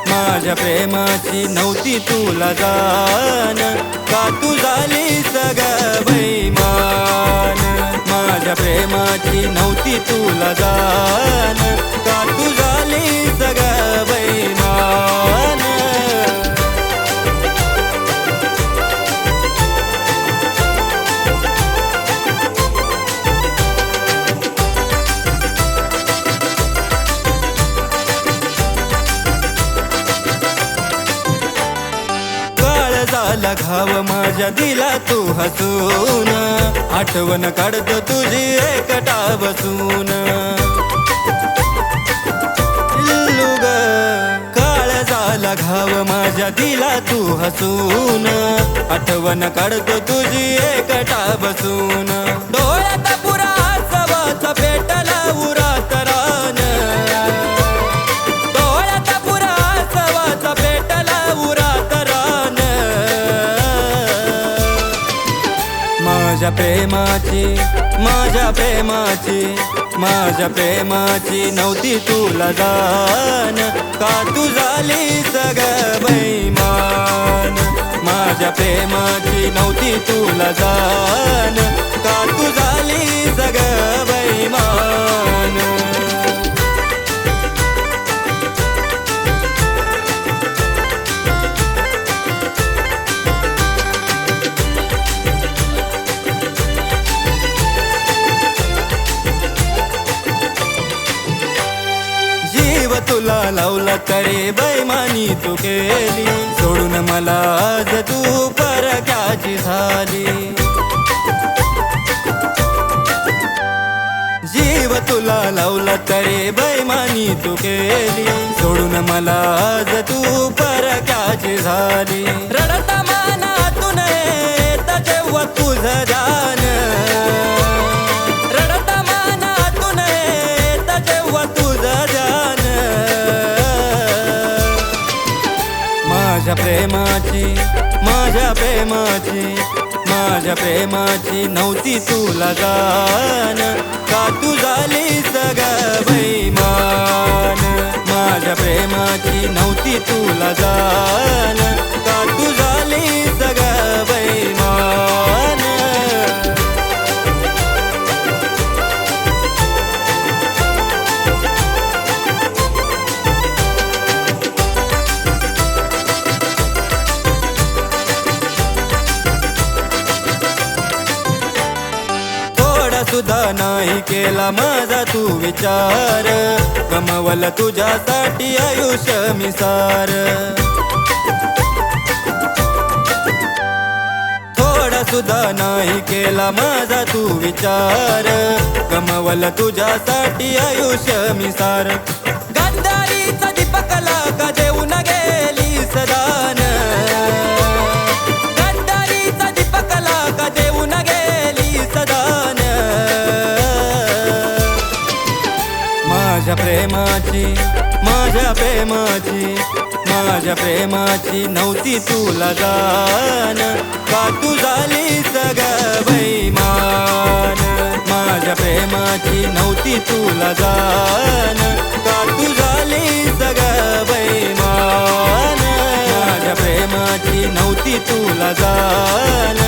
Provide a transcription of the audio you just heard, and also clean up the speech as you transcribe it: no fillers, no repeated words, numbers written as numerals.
माझ्या प्रेमाची नव्हती तुला जाण, का तू झालीस ग बेईमान. माझ्या प्रेमाची नव्हती तुला जाण, का तू झालीस ग बेईमान. घाव माझ्या दिला तू हसून, आठवण काढतो तुझी एकटा बसून. लुग काळ झाला घाव माझ्या दिला तू हसून, आठवण काढतो तुझी एकटा बसून. डोळ्यात पुरा सवाचा पेटला उरात रान, डोळ्यात पुरा सवाचा पेटला उरात रान. माझ्या प्रेमाची माझ्या प्रेमाची नव्हती तुला जाण, का तू झालीस ग बेईमान. माझ्या प्रेमाची नव्हती तुला जाण, का तू झालीस ग बेईमान. तुला लावला करे बेईमानी तू केली, सोडून मला आज तू परक्याची झाली. जीव तुला लावला करे बेईमानी तू केली, सोडून मला आज तू परक्याची झाली. रडता मनातून येत जेव्हा तुझं जाण, रडता मनातून येत जेव्हा तुझं जाण. माझ्या प्रेमाची नव्हती तुला जाण, का तू झालीस ग बेईमान. माझ्या प्रेमाची नव्हती तुला जाण, का तू झालीस ग बेईमान. सुद्धा नाही केला माझा तू विचार, गमवलं तुझ्यासाठी आयुष्य मी सार. थोडा सुद्धा नाही केला माझा तू विचार, गमवलं तुझ्यासाठी आयुष्य मी सार. गंधारीचा दीपकला का देऊन गेली सदान, गंधारीचा दीपकला का देऊन गेली सदान. माझ्या प्रेमाची नव्हती तुला जाण, का तू झालीस ग बेईमान. माझ्या प्रेमाची नव्हती तुला जाण, का तू झालीस ग बेईमान. माझ्या प्रेमाची नव्हती तुला जाण.